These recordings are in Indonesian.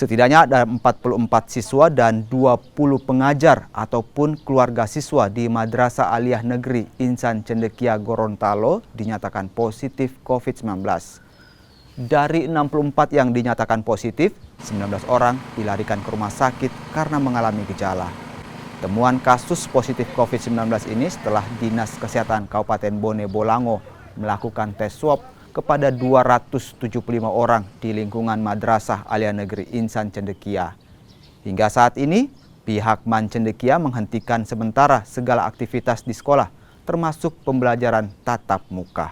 Setidaknya ada 44 siswa dan 20 pengajar ataupun keluarga siswa di Madrasah Aliyah Negeri Insan Cendekia Gorontalo dinyatakan positif COVID-19. Dari 64 yang dinyatakan positif, 19 orang dilarikan ke rumah sakit karena mengalami gejala. Temuan kasus positif COVID-19 ini setelah Dinas Kesehatan Kabupaten Bone Bolango melakukan tes swab kepada 275 orang di lingkungan Madrasah Aliyah Negeri Insan Cendekia. Hingga saat ini, pihak Man Cendekia menghentikan sementara segala aktivitas di sekolah, termasuk pembelajaran tatap muka.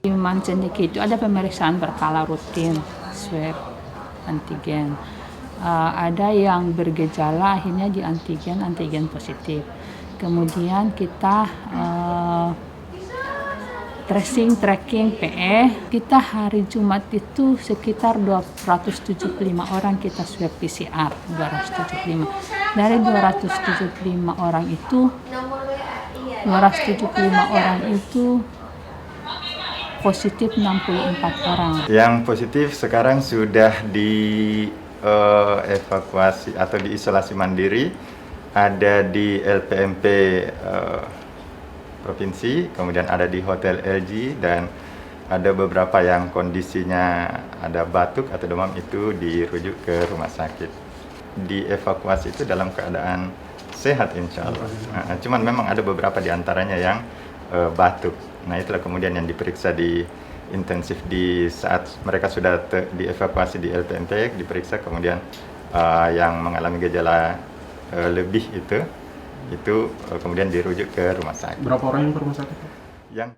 Di Man Cendekia itu ada pemeriksaan berkala rutin, swab, antigen. Ada yang bergejala akhirnya di antigen positif. Kemudian kita tracking PE. Kita hari Jumat itu sekitar 275 orang kita swab PCR, 275. Dari 275 orang itu, 275 orang itu positif 64 orang. Yang positif sekarang sudah evakuasi atau diisolasi mandiri. Ada di LPMP provinsi, kemudian ada di Hotel LG, dan ada beberapa yang kondisinya ada batuk atau demam itu dirujuk ke rumah sakit. Dievakuasi itu dalam keadaan sehat insya Allah. Cuman memang ada beberapa di antaranya yang batuk. Nah itulah kemudian yang diperiksa di intensif di saat mereka sudah dievakuasi di LPMP, diperiksa, kemudian yang mengalami gejala lebih itu kemudian dirujuk ke rumah sakit. Berapa orang yang ke rumah sakit? Yang